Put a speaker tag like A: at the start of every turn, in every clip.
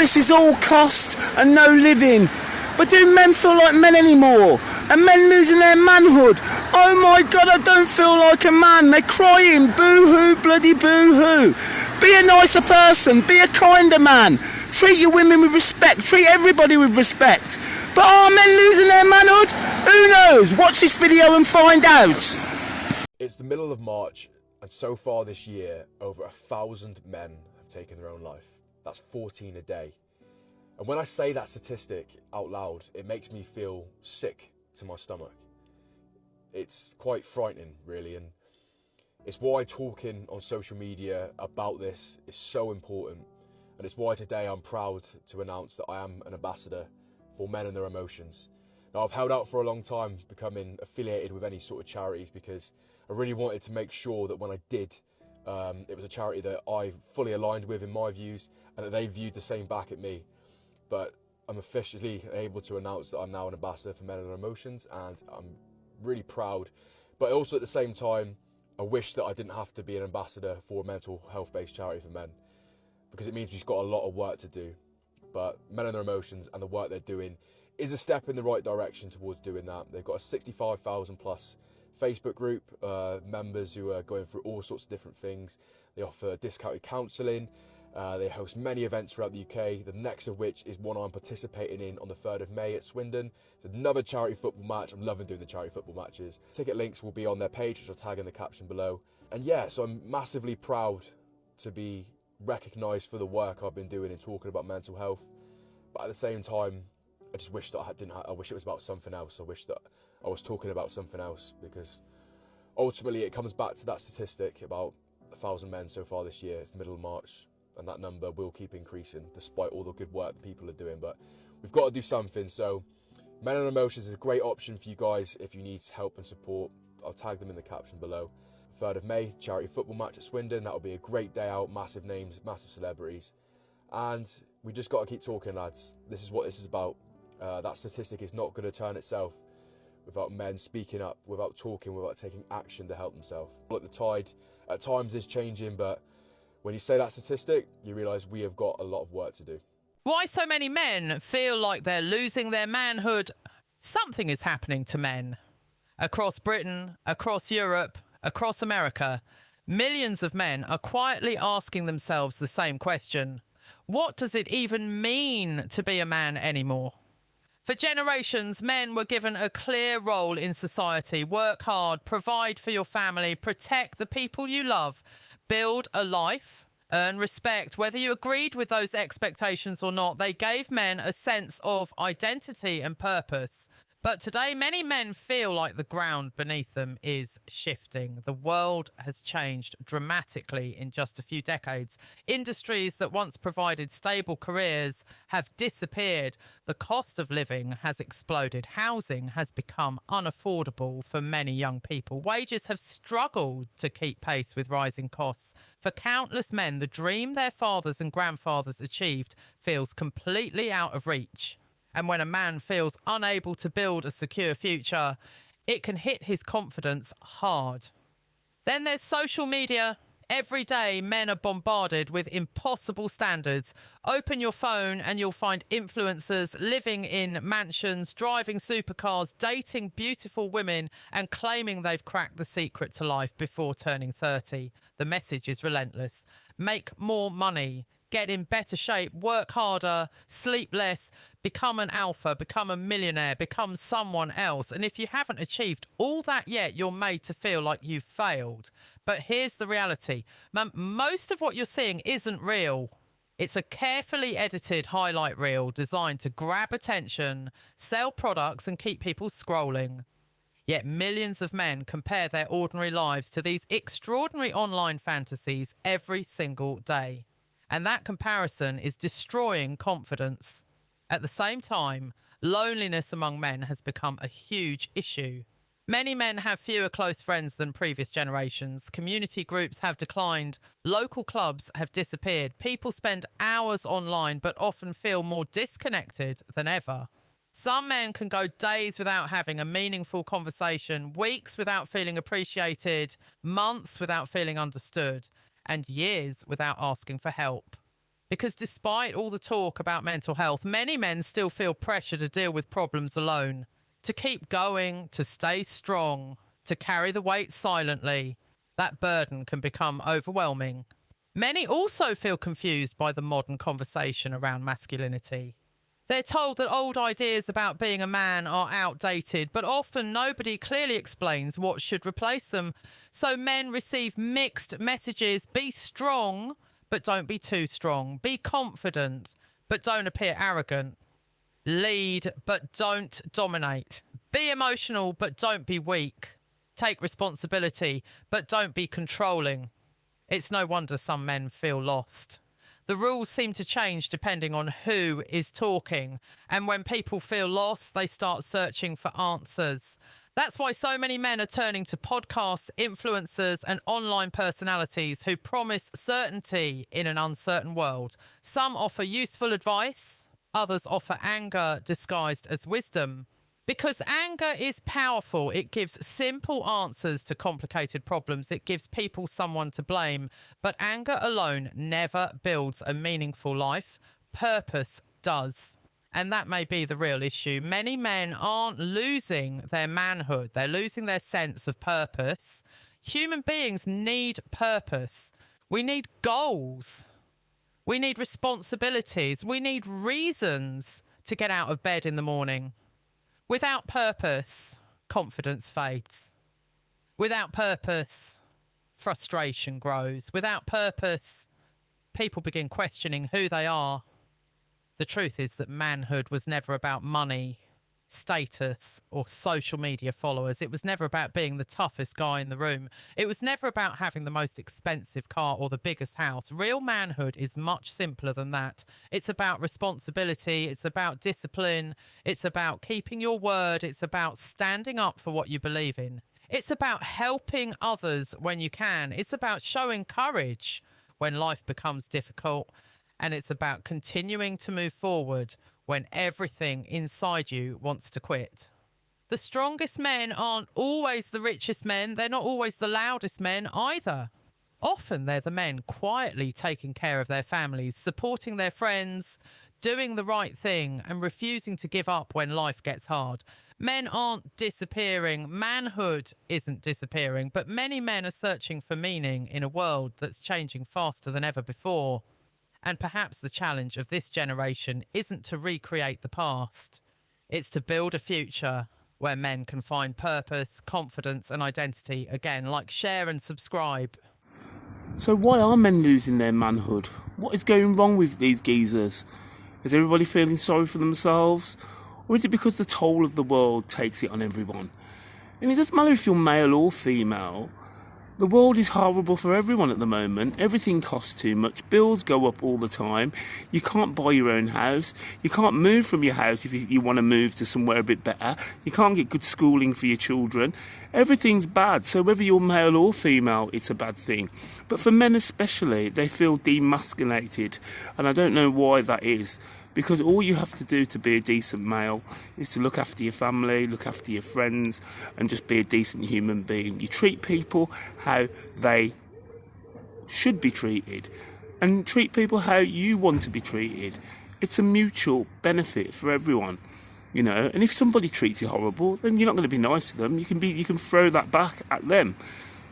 A: this is all cost and no living. But do men feel like men anymore? Are men losing their manhood? Oh my God, I don't feel like a man. They're crying, boo-hoo, bloody boo-hoo. Be a nicer person, be a kinder man. Treat your women with respect, treat everybody with respect. But are men losing their manhood? Who knows? Watch this video and find out.
B: It's the middle of March, and so far this year, over 1,000 men have taken their own life. That's 14 a day. And when I say that statistic out loud, it makes me feel sick to my stomach. It's quite frightening, really, and it's why talking on social media about this is so important, and it's why today I'm proud to announce that I am an ambassador for Men and Their Emotions. Now, I've held out for a long time becoming affiliated with any sort of charities because I really wanted to make sure that when I did, it was a charity that I fully aligned with in my views and that they viewed the same back at me. But I'm officially able to announce that I'm now an ambassador for Men and Their Emotions, and I'm really proud. But also at the same time, I wish that I didn't have to be an ambassador for a mental health-based charity for men, because it means we've got a lot of work to do. But Men and Their Emotions and the work they're doing is a step in the right direction towards doing that. They've got a 65,000 plus Facebook group, members who are going through all sorts of different things. They offer discounted counselling. They host many events throughout the UK, the next of which is one I'm participating in on the 3rd of May at Swindon. It's another charity football match. I'm loving doing the charity football matches. Ticket links will be on their page, which I'll tag in the caption below. And yeah, so I'm massively proud to be recognised for the work I've been doing in talking about mental health. But at the same time, I just wish that I wish it was about something else. I wish that I was talking about something else, because ultimately it comes back to that statistic about 1,000 men so far this year. It's the middle of March. And that number will keep increasing despite all the good work that people are doing. But we've got to do something. So Men and Emotions is a great option for you guys if you need help and support. I'll tag them in the caption below. 3rd of May, charity football match at Swindon. That'll be a great day out. Massive names, massive celebrities. And we just got to keep talking, lads. This is what this is about. That statistic is not going to turn itself without men speaking up, without talking, without taking action to help themselves. Look, the tide at times is changing, but when you say that statistic, you realise we have got a lot of work to do.
C: Why so many men feel like they're losing their manhood? Something is happening to men. Across Britain, across Europe, across America, millions of men are quietly asking themselves the same question. What does it even mean to be a man anymore? For generations, men were given a clear role in society. Work hard, provide for your family, protect the people you love, build a life, earn respect. Whether you agreed with those expectations or not, they gave men a sense of identity and purpose. But today, many men feel like the ground beneath them is shifting. The world has changed dramatically in just a few decades. Industries that once provided stable careers have disappeared. The cost of living has exploded. Housing has become unaffordable for many young people. Wages have struggled to keep pace with rising costs. For countless men, the dream their fathers and grandfathers achieved feels completely out of reach. And when a man feels unable to build a secure future, it can hit his confidence hard. Then there's social media. Every day, men are bombarded with impossible standards. Open your phone and you'll find influencers living in mansions, driving supercars, dating beautiful women, and claiming they've cracked the secret to life before turning 30. The message is relentless. Make more money. Get in better shape, work harder, sleep less, become an alpha, become a millionaire, become someone else. And if you haven't achieved all that yet, you're made to feel like you've failed. But here's the reality. Most of what you're seeing isn't real. It's a carefully edited highlight reel designed to grab attention, sell products, and keep people scrolling. Yet millions of men compare their ordinary lives to these extraordinary online fantasies every single day. And that comparison is destroying confidence. At the same time, loneliness among men has become a huge issue. Many men have fewer close friends than previous generations. Community groups have declined. Local clubs have disappeared. People spend hours online but often feel more disconnected than ever. Some men can go days without having a meaningful conversation, weeks without feeling appreciated, months without feeling understood, and years without asking for help. Because despite all the talk about mental health, many men still feel pressure to deal with problems alone, to keep going, to stay strong, to carry the weight silently. That burden can become overwhelming. Many also feel confused by the modern conversation around masculinity. They're told that old ideas about being a man are outdated, but often nobody clearly explains what should replace them. So men receive mixed messages. Be strong, but don't be too strong. Be confident, but don't appear arrogant. Lead, but don't dominate. Be emotional, but don't be weak. Take responsibility, but don't be controlling. It's no wonder some men feel lost. The rules seem to change depending on who is talking. And when people feel lost, they start searching for answers. That's why so many men are turning to podcasts, influencers, and online personalities who promise certainty in an uncertain world. Some offer useful advice, others offer anger disguised as wisdom. Because anger is powerful, it gives simple answers to complicated problems. It gives people someone to blame. But anger alone never builds a meaningful life. Purpose does. And that may be the real issue. Many men aren't losing their manhood. They're losing their sense of purpose. Human beings need purpose. We need goals. We need responsibilities. We need reasons to get out of bed in the morning. Without purpose, confidence fades. Without purpose, frustration grows. Without purpose, people begin questioning who they are. The truth is that manhood was never about money, status, or social media followers. It was never about being the toughest guy in the room. It was never about having the most expensive car or the biggest house. Real manhood is much simpler than that. It's about responsibility. It's about discipline. It's about keeping your word. It's about standing up for what you believe in. It's about helping others when you can. It's about showing courage when life becomes difficult. And it's about continuing to move forward when everything inside you wants to quit. The strongest men aren't always the richest men. They're not always the loudest men either. Often they're the men quietly taking care of their families, supporting their friends, doing the right thing, and refusing to give up when life gets hard. Men aren't disappearing. Manhood isn't disappearing, but many men are searching for meaning in a world that's changing faster than ever before. And perhaps the challenge of this generation isn't to recreate the past. It's to build a future where men can find purpose, confidence, and identity again. Like, share and subscribe.
A: So why are men losing their manhood? What is going wrong with these geezers? Is everybody feeling sorry for themselves? Or is it because the toll of the world takes it on everyone? And it doesn't matter if you're male or female. The world is horrible for everyone at the moment. Everything costs too much. Bills go up all the time. You can't buy your own house. You can't move from your house if you want to move to somewhere a bit better. You can't get good schooling for your children. Everything's bad. So whether you're male or female, it's a bad thing. But for men especially, they feel demasculated. And I don't know why that is. Because all you have to do to be a decent male is to look after your family, look after your friends, and just be a decent human being. You treat people how they should be treated, and treat people how you want to be treated. It's a mutual benefit for everyone, you know. And if somebody treats you horrible, then you're not going to be nice to them. You can throw that back at them.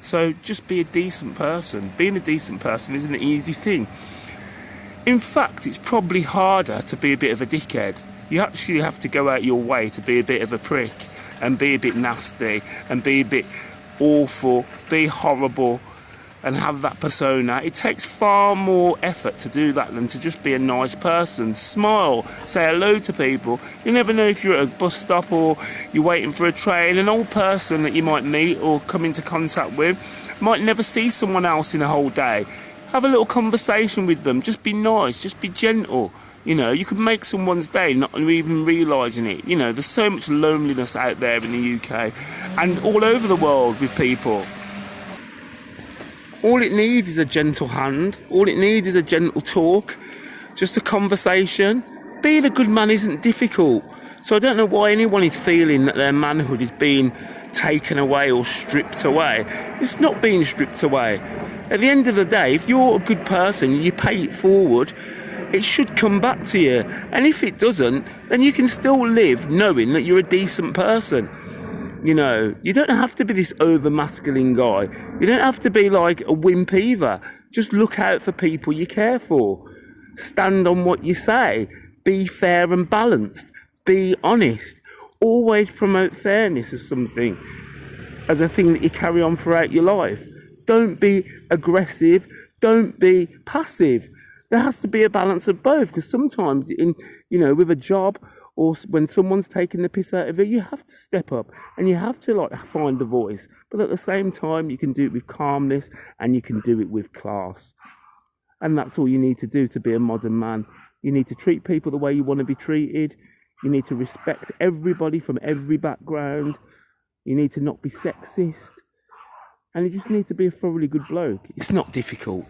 A: So just be a decent person. Being a decent person isn't an easy thing. In fact, it's probably harder to be a bit of a dickhead. You actually have to go out your way to be a bit of a prick and be a bit nasty and be a bit awful, be horrible and have that persona. It takes far more effort to do that than to just be a nice person. Smile, say hello to people. You never know if you're at a bus stop or you're waiting for a train. An old person that you might meet or come into contact with might never see someone else in a whole day. Have a little conversation with them. Just be nice. Just be gentle. You know, you can make someone's day not even realising it. You know, there's so much loneliness out there in the UK and all over the world with people. All it needs is a gentle hand. All it needs is a gentle talk. Just a conversation. Being a good man isn't difficult. So I don't know why anyone is feeling that their manhood is being taken away or stripped away. It's not being stripped away. At the end of the day, if you're a good person, you pay it forward it should come back to you. And if it doesn't, then you can still live knowing that you're a decent person. You know, you don't have to be this over masculine guy. You don't have to be like a wimp either. Just look out for people you care for. Stand on what you say. Be fair and balanced. Be honest. Always promote fairness as something, as a thing that you carry on throughout your life. Don't be aggressive. Don't be passive. There has to be a balance of both, because sometimes with a job, or when someone's taking the piss out of you, you have to step up and you have to find a voice. But at the same time, you can do it with calmness and you can do it with class. And that's all you need to do to be a modern man. You need to treat people the way you want to be treated. You need to respect everybody from every background. You need to not be sexist. And you just need to be a thoroughly good bloke. It's not difficult.